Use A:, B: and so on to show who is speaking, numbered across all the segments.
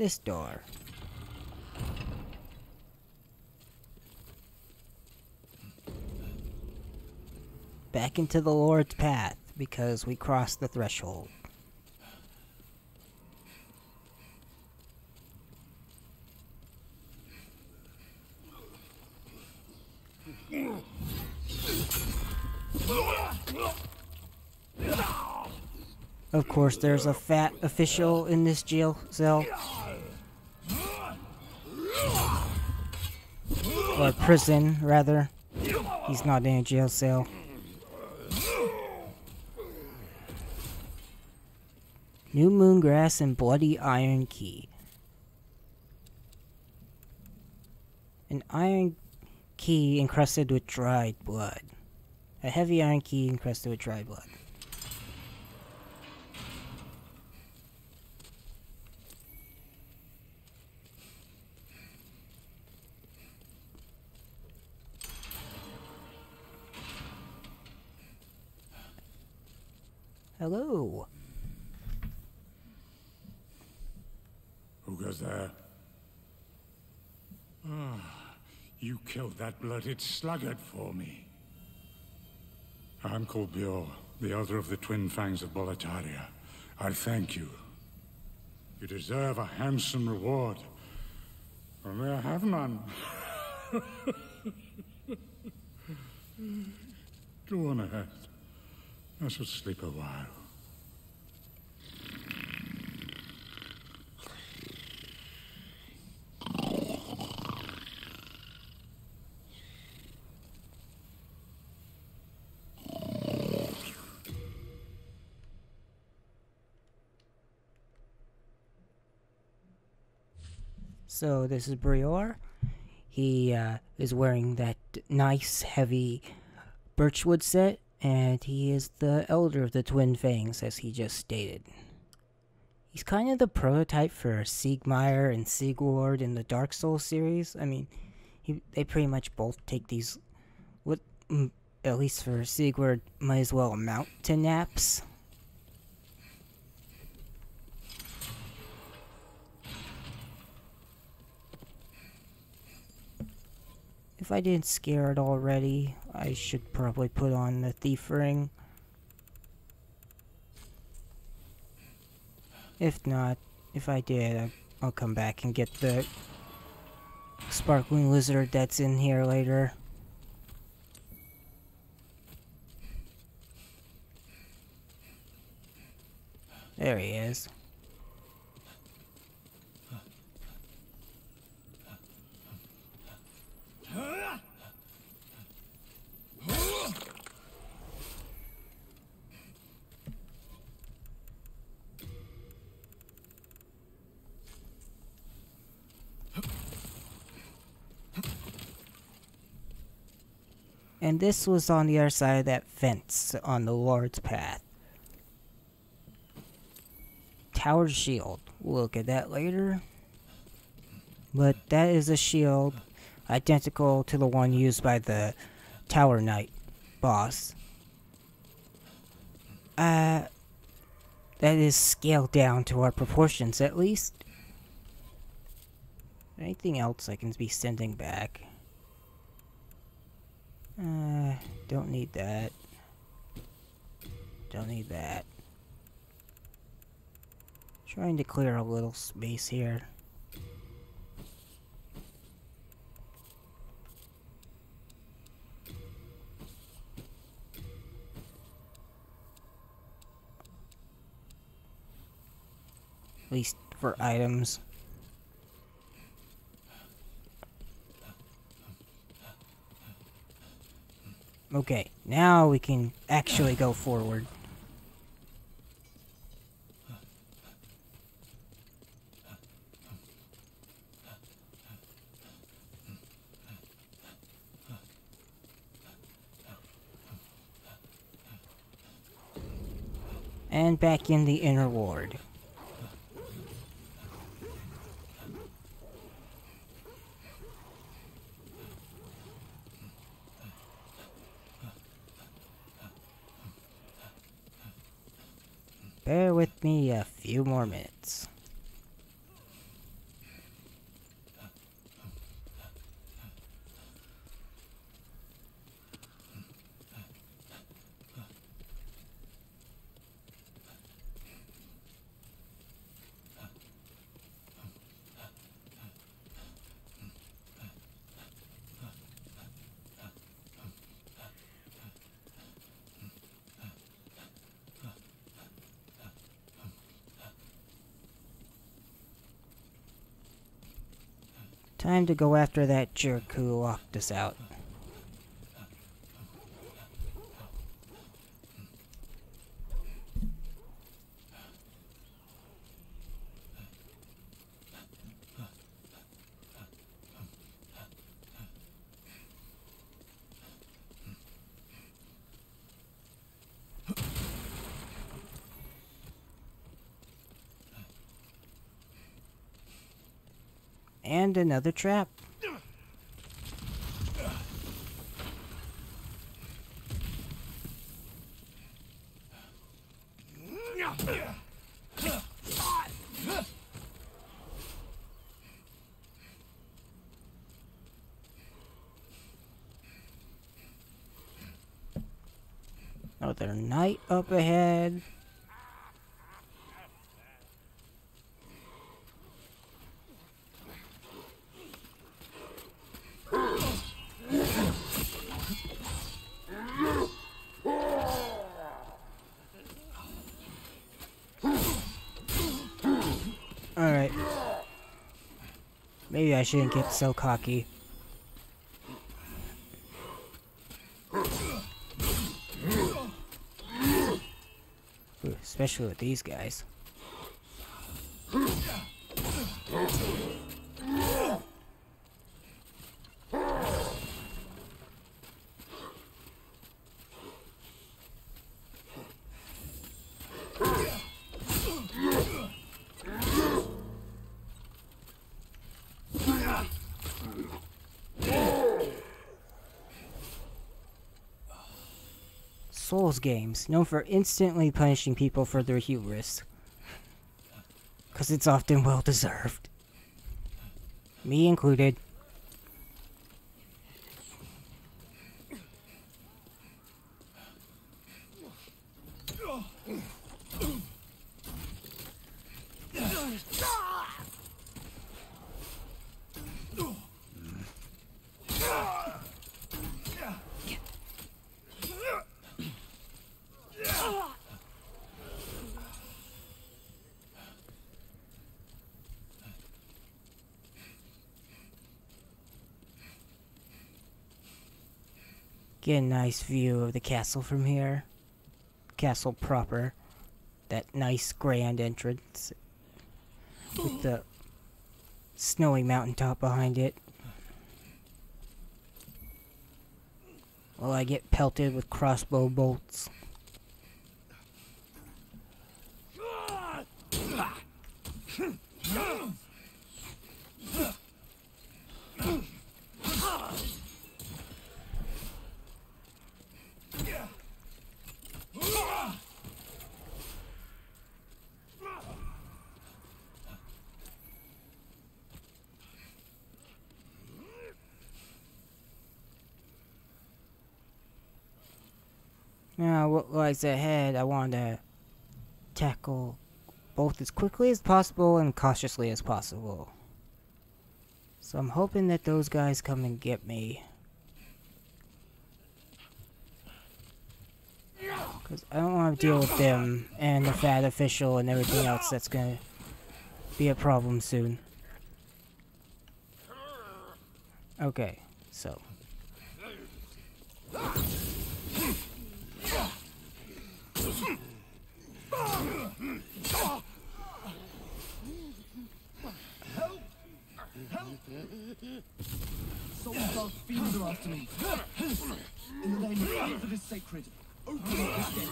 A: this door. Back into the Lord's path, because we crossed the threshold. Of course, there's a fat official in this jail cell. Or prison, rather. He's not in a jail cell. New moon grass and bloody iron key. An iron key encrusted with dried blood. A heavy iron key encrusted with dried blood. Hello.
B: Who goes there? Ah, you killed that blooded sluggard for me. I'm called Bjor, the elder of the twin fangs of Boletaria. I thank you. You deserve a handsome reward. Only I have none. Go on ahead. I shall sleep a while.
A: So this is Brior. He is wearing that nice heavy birchwood set, and he is the elder of the Twin Fangs, as he just stated. He's kind of the prototype for Siegmeyer and Sigurd in the Dark Souls series. I mean, they pretty much both take these, at least for Sigurd, might as well amount to naps. If I didn't scare it already, I should probably put on the thief ring. If not, if I did, I'll come back and get the sparkling lizard that's in here later. There he is. And this was on the other side of that fence on the Lord's path. Tower shield. We'll look at that later. But that is a shield identical to the one used by the Tower Knight boss. That is scaled down to our proportions at least. Anything else I can be sending back? Don't need that. Don't need that. Trying to clear a little space here. At least for items. Okay, now we can actually go forward. And back in the inner ward. Bear with me a few more minutes. Time to go after that jerk who locked us out. And another trap. Another knight up ahead. Alright. Maybe I shouldn't get so cocky. Ooh, especially with these guys. Souls games, known for instantly punishing people for their hubris. Because it's often well deserved. Me included. Get a nice view of the castle from here. Castle proper. That nice grand entrance. With the snowy mountaintop behind it. While I get pelted with crossbow bolts. Now, what lies ahead, I want to tackle both as quickly as possible and cautiously as possible. So I'm hoping that those guys come and get me. Because I don't want to deal with them and the fat official and everything else that's going to be a problem soon. Okay, so.
C: Soldiers fiends are after me. In the name of faith that is sacred, open this gate.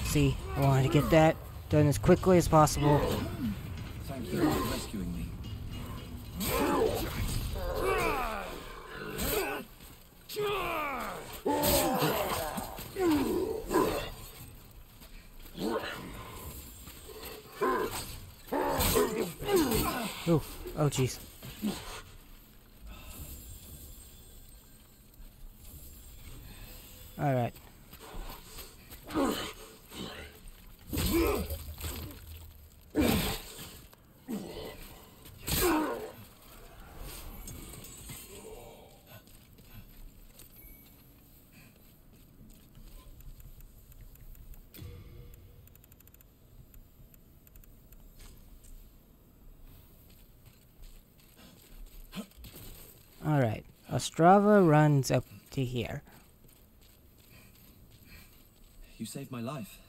A: See, I wanted to get that done as quickly as possible.
C: Thank you for rescuing me.
A: Ooh, oh jeez. Alright. Alright. Ostrava runs up to here.
C: You saved my life.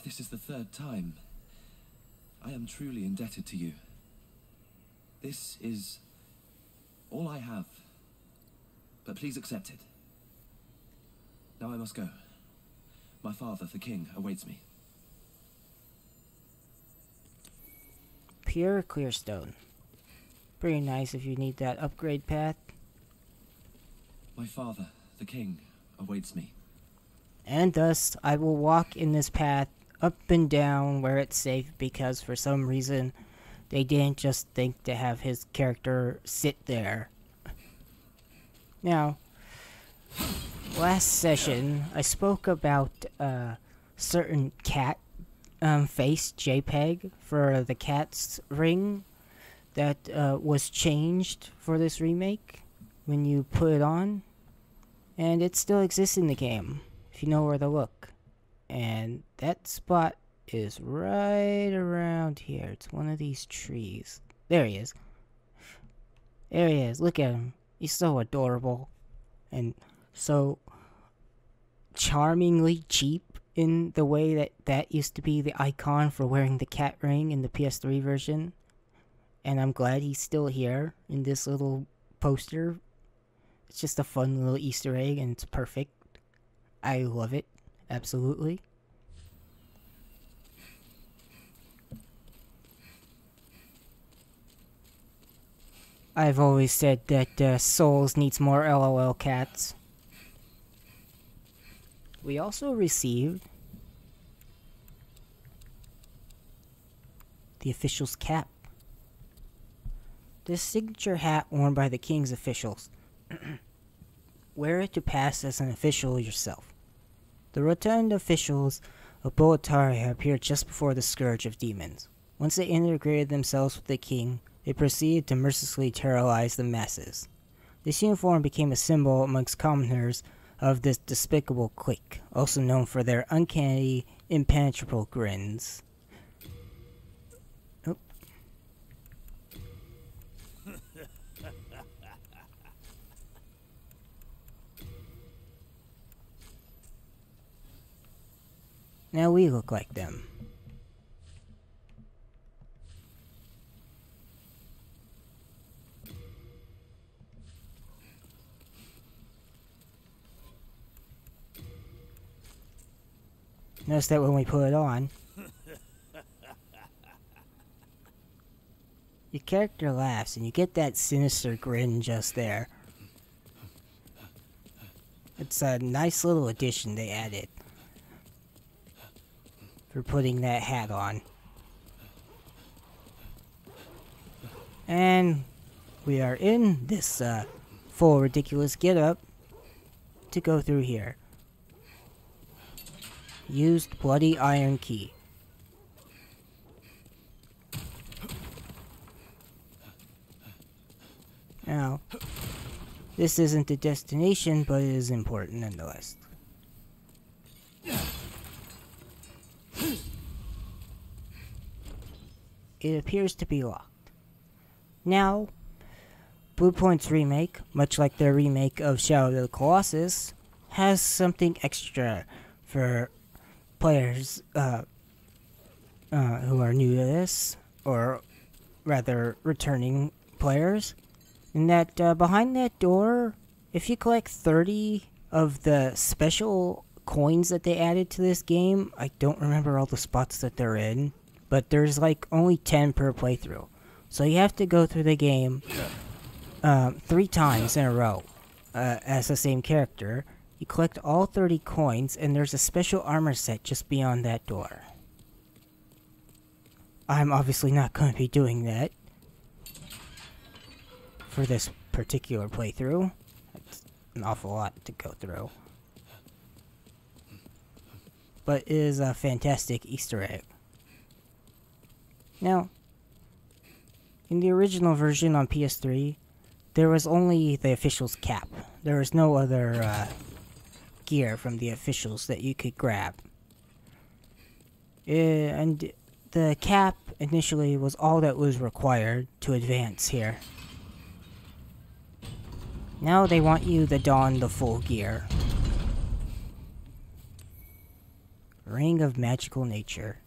C: This is the third time. I am truly indebted to you. This is all I have. But please accept it. Now I must go. My father, the king, awaits me.
A: Pure clear stone. Pretty nice if you need that upgrade path.
C: My father, the king, awaits me.
A: And thus, I will walk in this path up and down where it's safe because for some reason they didn't just think to have his character sit there. Now, last session I spoke about certain cat face JPEG for the cat's ring that was changed for this remake when you put it on, and it still exists in the game if you know where to look. And that spot is right around here. It's one of these trees. There he is. There he is. Look at him. He's so adorable and so charmingly cheap in the way that that used to be the icon for wearing the cat ring in the PS3 version. And I'm glad he's still here in this little poster. It's just a fun little Easter egg and it's perfect. I love it. Absolutely. I've always said that Souls needs more LOL cats. We also received the official's cap. This signature hat worn by the king's officials. Wear it to pass as an official yourself. The rotund officials of Boletaria appeared just before the scourge of demons. Once they integrated themselves with the king, they proceeded to mercilessly terrorize the masses. This uniform became a symbol amongst commoners of this despicable clique, also known for their uncanny, impenetrable grins. Oh. Now we look like them. Notice that when we put it on, your character laughs and you get that sinister grin just there. It's a nice little addition they added for putting that hat on. And we are in this full ridiculous getup to go through here. Used bloody iron key. Now, this isn't the destination, but it is important nonetheless. It appears to be locked. Now, Bluepoint's remake, much like their remake of Shadow of the Colossus, has something extra for players who are new to this, or rather returning players, in that behind that door, if you collect 30 of the special coins that they added to this game, I don't remember all the spots that they're in, but there's like only 10 per playthrough. So you have to go through the game 3 times in a row as the same character. You collect all 30 coins, and there's a special armor set just beyond that door. I'm obviously not going to be doing that for this particular playthrough. That's an awful lot to go through. But it is a fantastic Easter egg. Now, in the original version on PS3, there was only the official's cap. There was no other gear from the officials that you could grab. And the cap initially was all that was required to advance here. Now they want you to don the full gear. Ring of Magical Nature.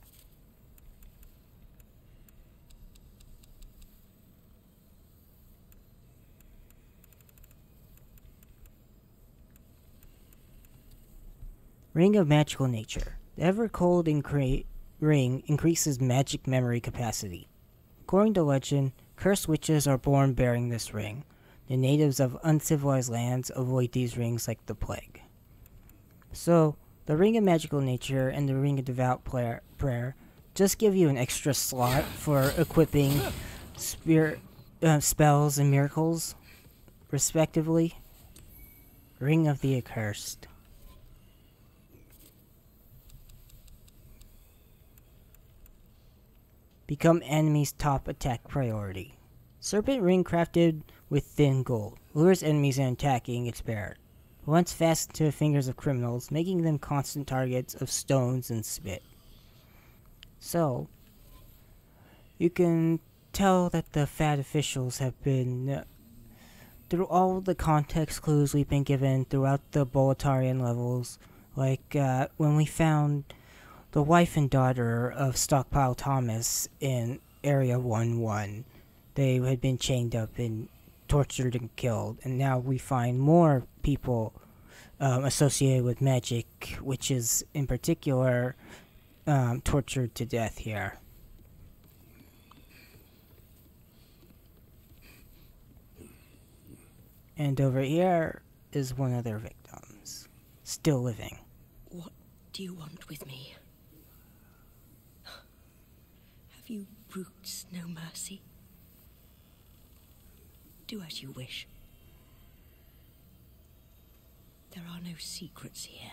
A: Ring of Magical Nature. The ever-cold ring increases magic memory capacity. According to legend, cursed witches are born bearing this ring. The natives of uncivilized lands avoid these rings like the plague. So, the Ring of Magical Nature and the Ring of Devout Prayer just give you an extra slot for equipping spells and miracles, respectively. Ring of the Accursed. Become enemy's top attack priority. Serpent ring crafted with thin gold lures enemies in attacking its bearer. Once fastened to the fingers of criminals, making them constant targets of stones and spit. So, you can tell that the fat officials have been, through all the context clues we've been given throughout the Boletarian levels, like when we found the wife and daughter of Stockpile Thomas in Area 1-1. They had been chained up and tortured and killed, and now we find more people associated with magic, witches in particular, tortured to death here. And over here is one of their victims, still living.
D: What do you want with me? Have you brutes no mercy? Do as you wish. There are no secrets here.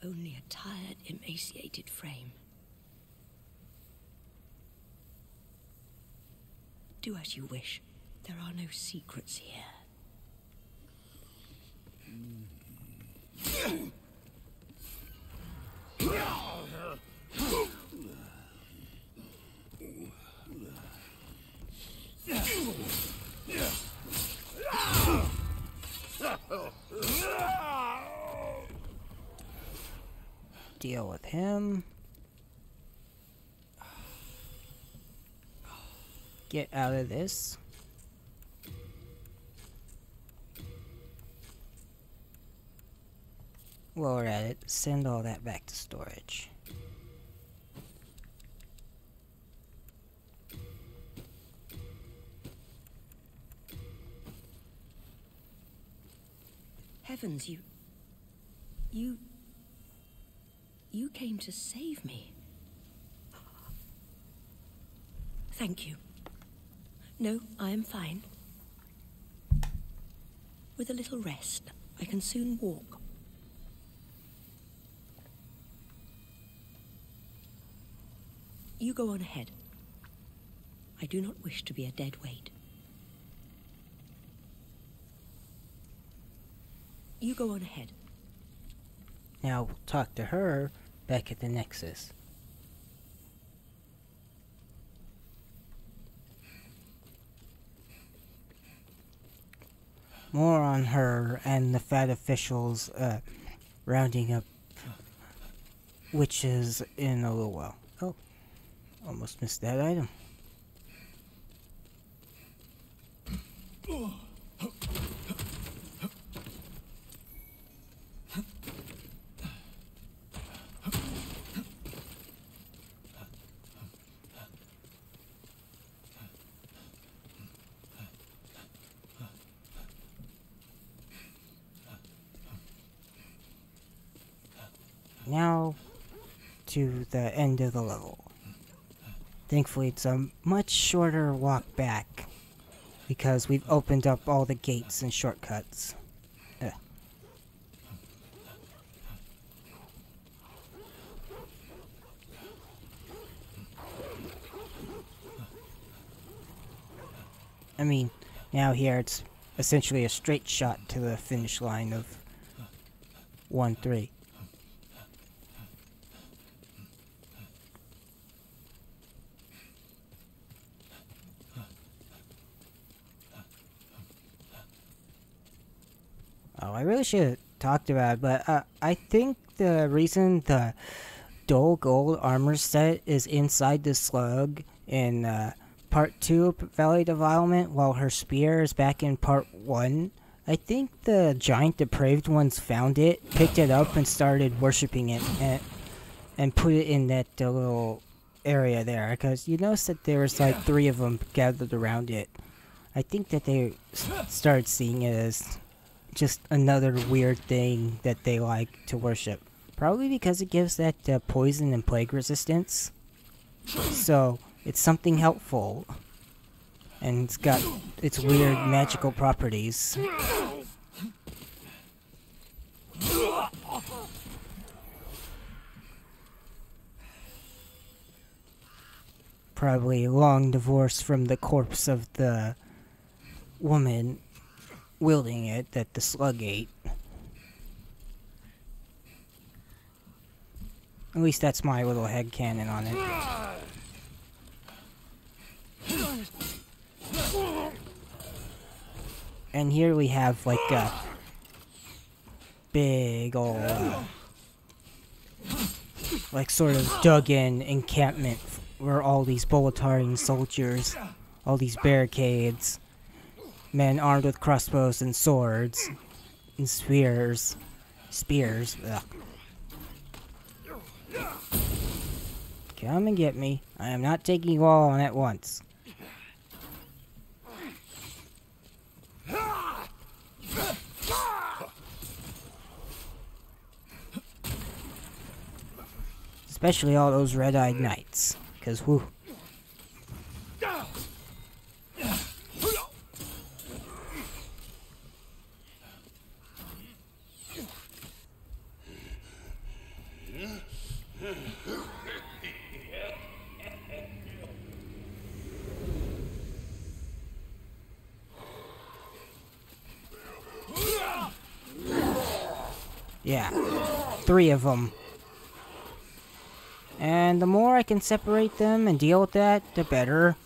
D: Only a tired, emaciated frame. Do as you wish. There are no secrets here.
A: Deal with him. Get out of this. While we're at it, send all that back to storage.
D: Heavens, you came to save me. Thank you. No, I am fine. With a little rest, I can soon walk. You go on ahead. I do not wish to be a dead weight. You go on ahead.
A: Now we'll talk to her back at the Nexus. More on her and the fat officials rounding up witches in a little while. Oh, almost missed that item. Now to the end of the level. Thankfully it's a much shorter walk back because we've opened up all the gates and shortcuts. I mean, now here it's essentially a straight shot to the finish line of 1-3. Oh, I really should have talked about it, but I think the reason the dull gold armor set is inside the slug in part 2 of Valley Defilement, while her spear is back in part 1. I think the giant depraved ones found it, picked it up, and started worshipping it, and put it in that little area there, because you notice that there was like 3 of them gathered around it. I think that they started seeing it as just another weird thing that they like to worship. Probably because it gives that poison and plague resistance. So, it's something helpful. And it's got its weird magical properties. Probably long divorced from the corpse of the woman wielding it that the slug ate. At least that's my little headcanon on it. And here we have like a big old, like sort of dug in encampment where all these Boletarian soldiers, all these barricades, men armed with crossbows and swords, and spears, ugh. Come and get me. I am not taking you all on at once. Especially all those red-eyed knights. Because, whew. Yeah, 3 of them. And the more I can separate them and deal with that, the better.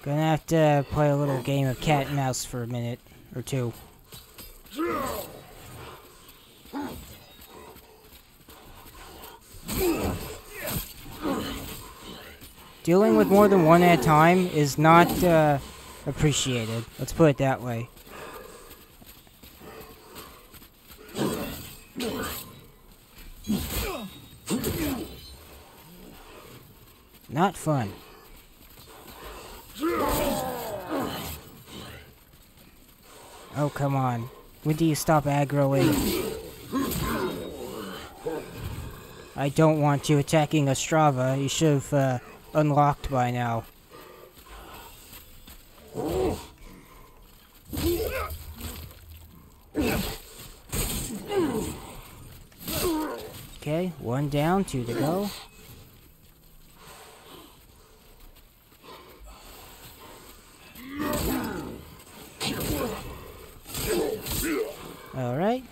A: Gonna have to play a little game of cat and mouse for a minute or 2. Dealing with more than one at a time is not appreciated. Let's put it that way. Not fun. Oh, come on. When do you stop aggroing? I don't want you attacking Ostrava. You should have unlocked by now. Okay, 1 down, 2 to go. Alright.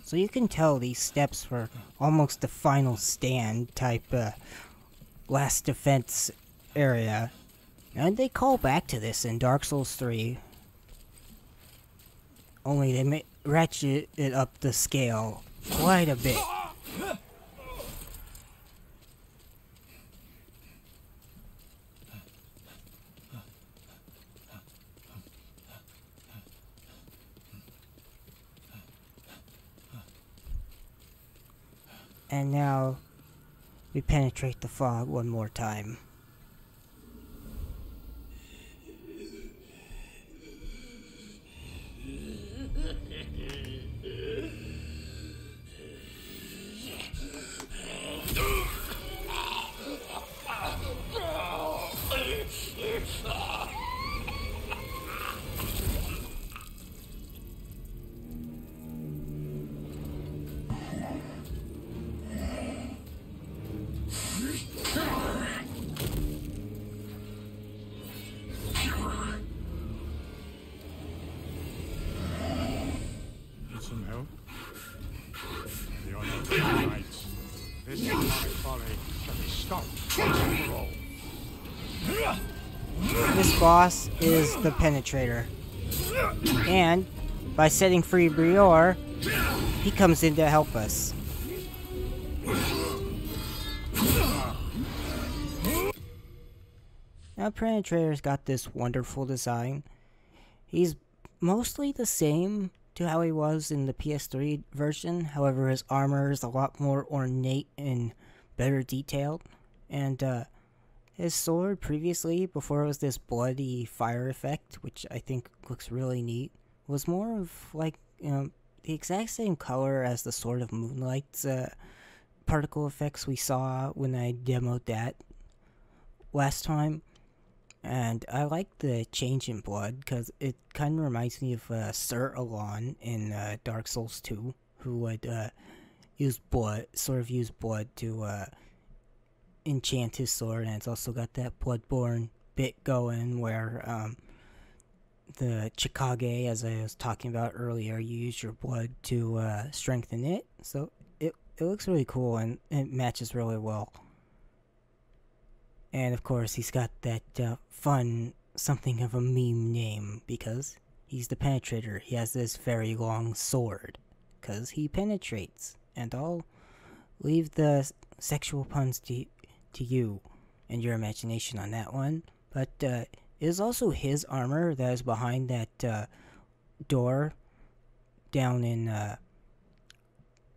A: So you can tell these steps were almost the final stand type last defense area. And they call back to this in Dark Souls 3. Only they ratchet it up the scale quite a bit. And now we penetrate the fog one more time. This boss is the Penetrator. And by setting free Brior, he comes in to help us. Now Penetrator's got this wonderful design. He's mostly the same to how he was in the PS3 version, however his armor is a lot more ornate and better detailed. And his sword previously, before it was this bloody fire effect, which I think looks really neat, was more of like, the exact same color as the Sword of Moonlight's particle effects we saw when I demoed that last time. And I like the change in blood because it kind of reminds me of Sir Alon in Dark Souls 2, who would use blood to enchant his sword, and it's also got that Bloodborne bit going where the Chikage, as I was talking about earlier, you use your blood to strengthen it. So it looks really cool and it matches really well. And of course, he's got that fun, something of a meme name, because he's the Penetrator. He has this very long sword, because he penetrates. And I'll leave the sexual puns to you and your imagination on that one. But it is also his armor that is behind that door down in, that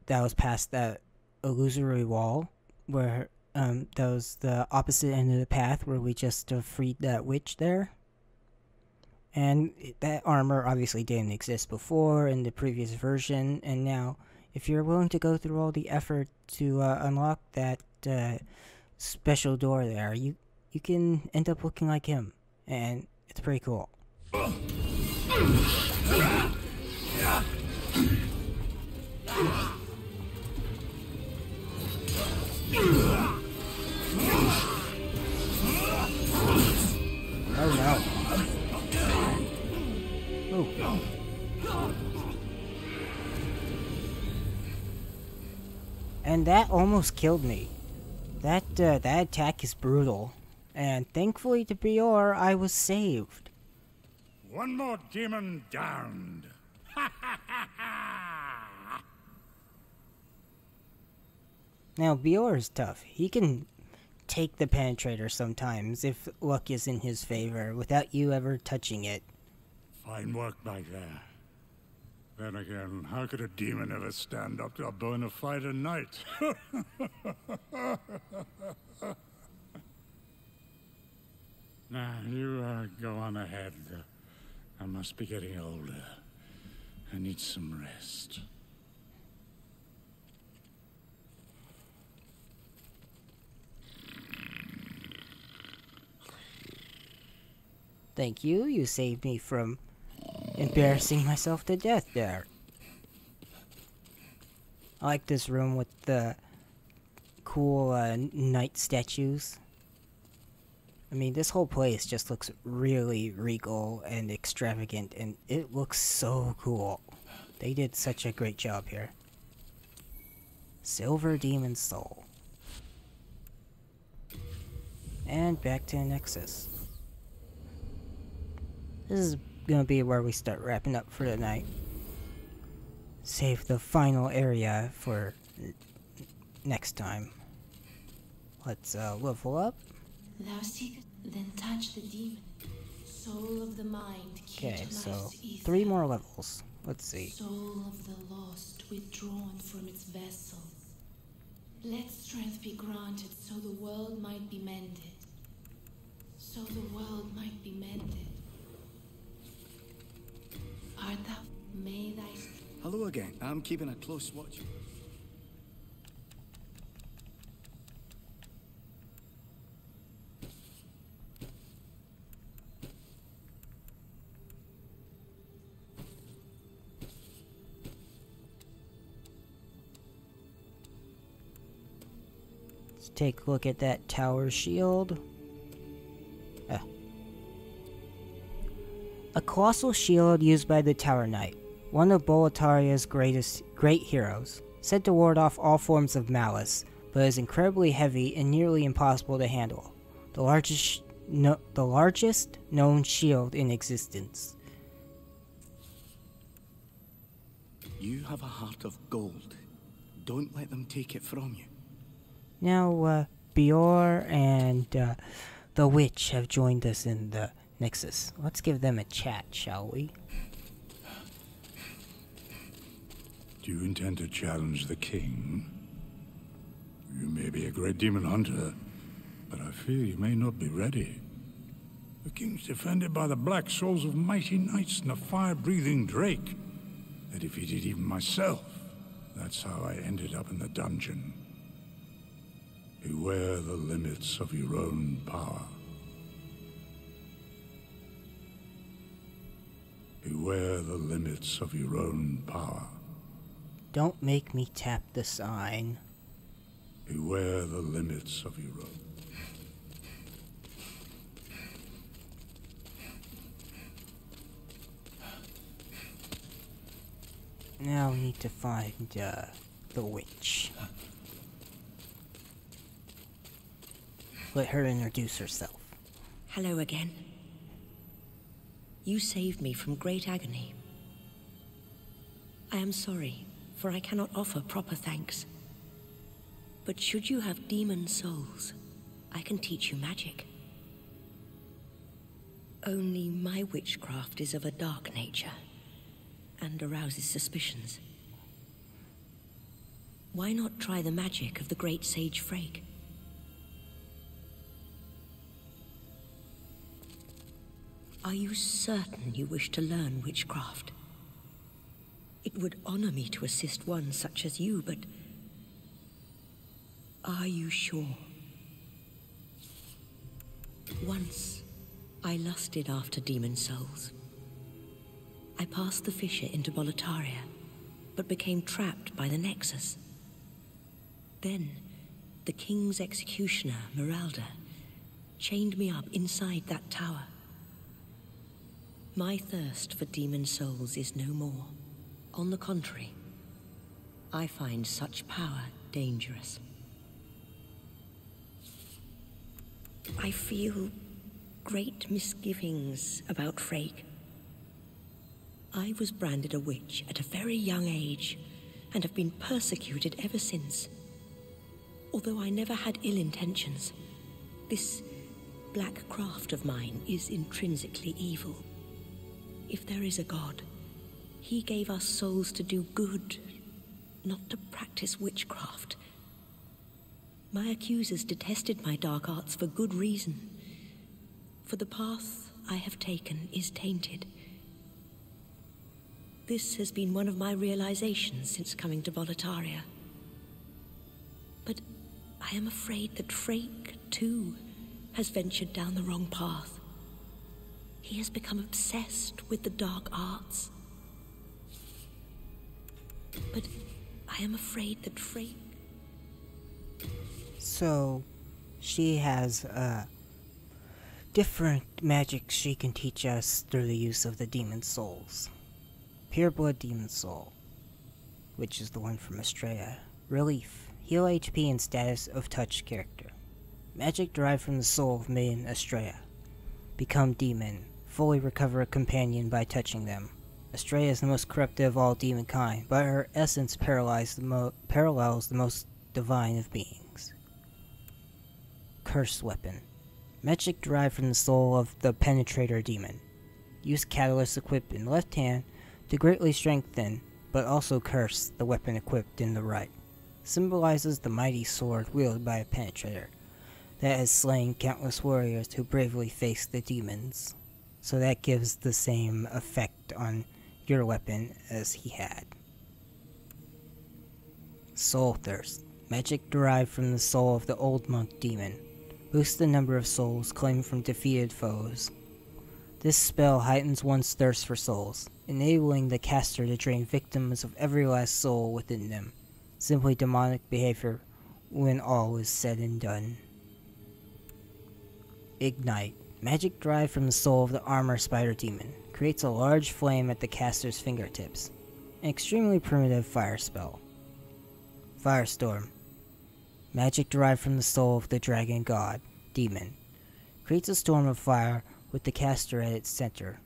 A: was past that illusory wall, where that was the opposite end of the path where we just freed that witch there. And that armor obviously didn't exist before in the previous version, and now if you're willing to go through all the effort to unlock that special door there, you can end up looking like him, and it's pretty cool. Oh no. Oh. And that almost killed me. That attack is brutal. And thankfully to Brior, I was saved.
B: One more demon downed.
A: Now, Brior is tough. He can take the Penetrator sometimes if luck is in his favor without you ever touching it.
B: Fine work back there. Then again, how could a demon ever stand up to a bona fide knight? Now, you go on ahead. I must be getting older. I need some rest.
A: Thank you. You saved me from embarrassing myself to death there. I like this room with the cool knight statues. I mean, this whole place just looks really regal and extravagant, and it looks so cool. They did such a great job here. Silver Demon Soul. And back to Nexus. This is gonna be where we start wrapping up for the night. Save the final area for next time. Let's level up.
E: Thou seekest, then touch the demon. Soul of the mind.
A: Okay, so 3 more levels. Let's see.
E: Soul of the lost, withdrawn from its vessel. Let strength be granted so the world might be mended. So the world might be mended. Art thou? May thy...
C: Hello again. I'm keeping a close watch.
A: Let's take a look at that tower shield. A colossal shield used by the Tower Knight, one of Boletaria's great heroes, said to ward off all forms of malice, but is incredibly heavy and nearly impossible to handle. The largest known shield in existence.
F: You have a heart of gold. Don't let them take it from you.
A: Now, Bior and the witch have joined us in the Nexus. Let's give them a chat, shall we?
B: Do you intend to challenge the king? You may be a great demon hunter, but I fear you may not be ready. The king's defended by the black souls of mighty knights and a fire-breathing drake. They defeated even myself. That's how I ended up in the dungeon. Beware the limits of your own power. Beware the limits of your own power.
A: Don't make me tap the sign.
B: Beware the limits of your own.
A: Now we need to find the witch. Let her introduce herself.
D: Hello again. You saved me from great agony. I am sorry, for I cannot offer proper thanks. But should you have demon souls, I can teach you magic. Only my witchcraft is of a dark nature, and arouses suspicions. Why not try the magic of the great sage Frake? Are you certain you wish to learn witchcraft? It would honor me to assist one such as you, but are you sure? Once, I lusted after demon souls. I passed the fissure into Boletaria, but became trapped by the Nexus. Then, the king's executioner, Meralda, chained me up inside that tower. My thirst for demon souls is no more. On the contrary, I find such power dangerous. I feel great misgivings about Frake. I was branded a witch at a very young age, and have been persecuted ever since. Although I never had ill intentions, this black craft of mine is intrinsically evil. If there is a God, he gave us souls to do good, not to practice witchcraft. My accusers detested my dark arts for good reason, for the path I have taken is tainted. This has been one of my realizations since coming to Boletaria. But I am afraid that Frake, too, has ventured down the wrong path. He has become obsessed with the dark arts. But I am afraid that Frake...
A: So, she has different magic she can teach us through the use of the demon souls. Pureblood Demon Soul, which is the one from Estrella. Relief, heal HP and status of touch character. Magic derived from the soul of maiden Estrella. Become demon, fully recover a companion by touching them. Estrella is the most corrupted of all demon kind, but her essence parallels the most divine of beings. Curse weapon. Magic derived from the soul of the Penetrator demon. Use catalyst equipped in left hand to greatly strengthen, but also curse the weapon equipped in the right. Symbolizes the mighty sword wielded by a Penetrator that has slain countless warriors who bravely face the demons. So that gives the same effect on your weapon as he had. Soul Thirst. Magic derived from the soul of the old monk demon. Boosts the number of souls claimed from defeated foes. This spell heightens one's thirst for souls, enabling the caster to drain victims of every last soul within them. Simply demonic behavior when all is said and done. Ignite. Magic derived from the soul of the armor spider demon. Creates a large flame at the caster's fingertips. An extremely primitive fire spell. Firestorm. magic derived from the soul of the dragon god, demon. Creates a storm of fire with the caster at its center.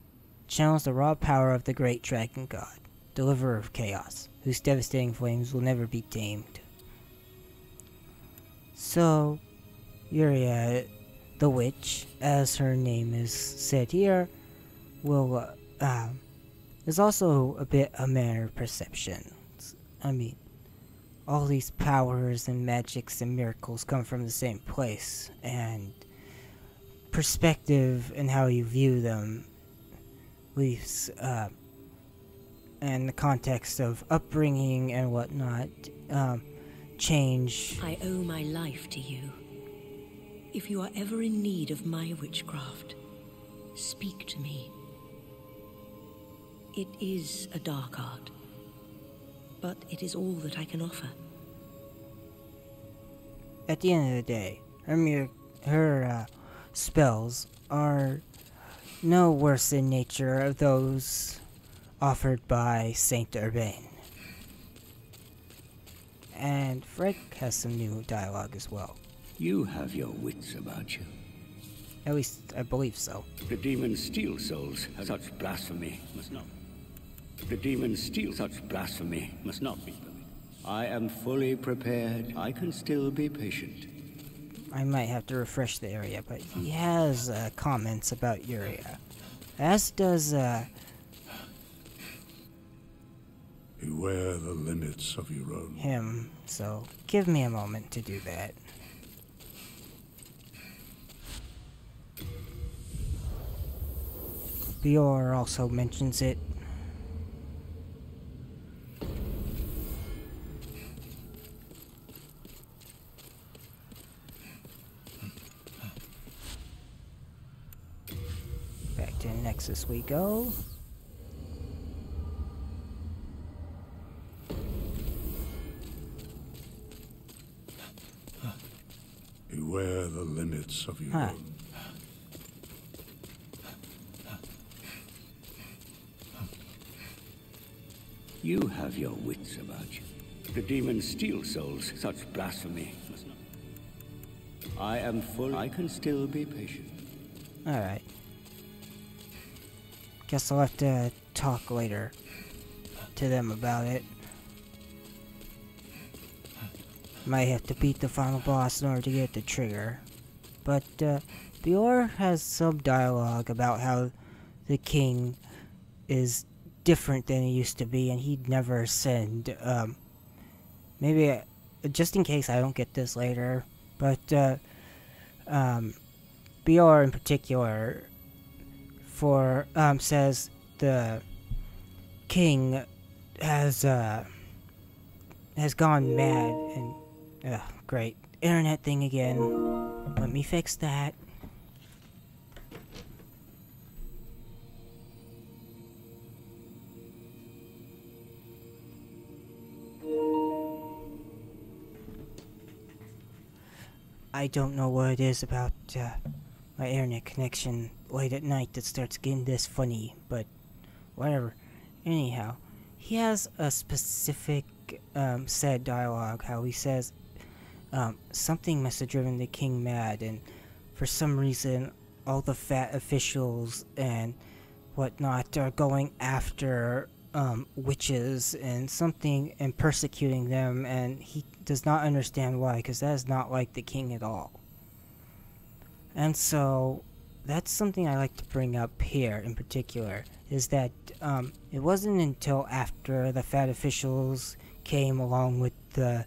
A: Channels the raw power of the great dragon god, deliverer of chaos, whose devastating flames will never be tamed. So, Yuria, the witch, as her name is said here, will is also a bit a matter of perception. I mean, all these powers and magics and miracles come from the same place, and perspective and how you view them leaves, and the context of upbringing and whatnot, change.
D: I owe my life to you. If you are ever in need of my witchcraft, speak to me. It is a dark art, but it is all that I can offer.
A: At the end of the day, her spells are no worse in nature of those offered by Saint Urbain. And Fred has some new dialogue as well.
G: You have your wits about you.
A: At least, I believe so.
G: The demon steal souls. Such blasphemy must not. The demon steal. Such blasphemy must not be permitted. I am fully prepared. I can still be patient.
A: I might have to refresh the area, but he has comments about Yuria. As does,
B: Beware the limits of your own.
A: him, so give me a moment to do that. Bior also mentions it. Back to Nexus we go.
B: Beware the limits of your
A: Huh.
B: own.
G: You have your wits about you. The demon steal souls. Such blasphemy must not. I am full. I can still be patient.
A: Alright. Guess I'll have to talk later to them about it. Might have to beat the final boss in order to get the trigger. But, Bior has some dialogue about how the king is different than he used to be, and he'd never send, maybe, just in case I don't get this later, but, Bior in particular, says the king has gone mad, and, great. Internet thing again. Let me fix that. I don't know what it is about my internet connection late at night that starts getting this funny, but whatever. Anyhow, he has a specific said dialogue, how he says something must have driven the king mad, and for some reason all the fat officials and whatnot are going after witches and something and persecuting them, and he does not understand why, because that is not like the king at all. And so that's something I like to bring up here in particular, is that it wasn't until after the fat officials came along with the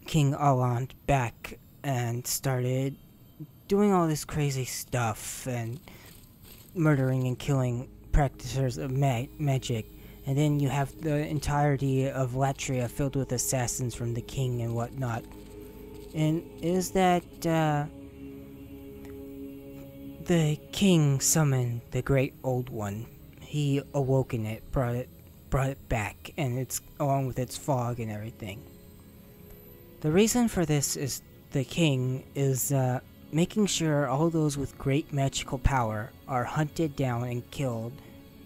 A: King Allant back and started doing all this crazy stuff and murdering and killing practitioners of magic, and then you have the entirety of Latria filled with assassins from the king and whatnot. And is that the king summoned the Great Old One. He awoken it, brought it back, and it's along with its fog and everything. The reason for this is the king is making sure all those with great magical power are hunted down and killed,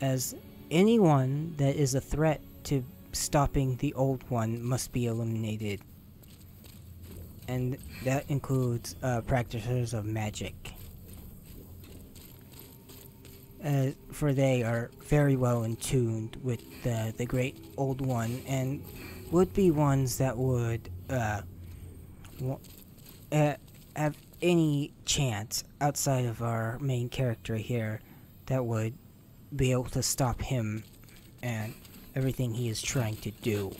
A: as anyone that is a threat to stopping the Old One must be eliminated. and that includes practitioners of magic. For they are very well in tune with the Great Old One, and would be ones that would have any chance outside of our main character here that would be able to stop him and everything he is trying to do.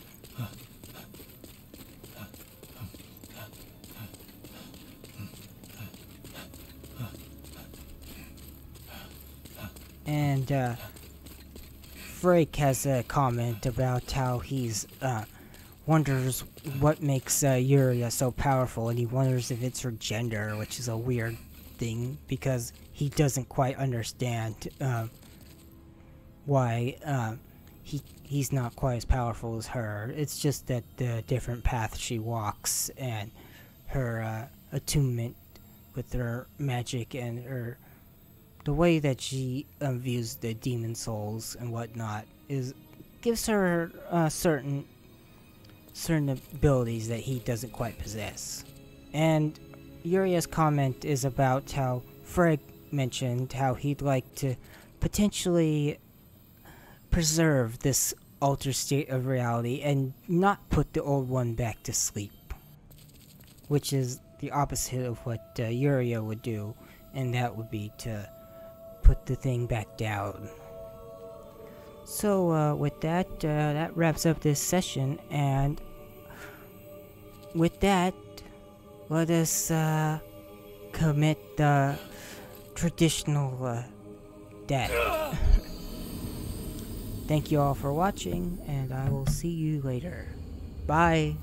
A: And Frake has a comment about how he's wonders what makes Yuria so powerful, and he wonders if it's her gender, which is a weird thing because he doesn't quite understand why he's not quite as powerful as her. It's just that the different path she walks and her attunement with her magic and the way that she views the demon souls and whatnot gives her certain abilities that he doesn't quite possess. And Yuria's comment is about how Freg mentioned how he'd like to potentially preserve this altered state of reality and not put the old one back to sleep, which is the opposite of what Yuria would do, and that would be to put the thing back down. So with that, that wraps up this session, and with that, let us commit the traditional death. Thank you all for watching, and I will see you later. Bye!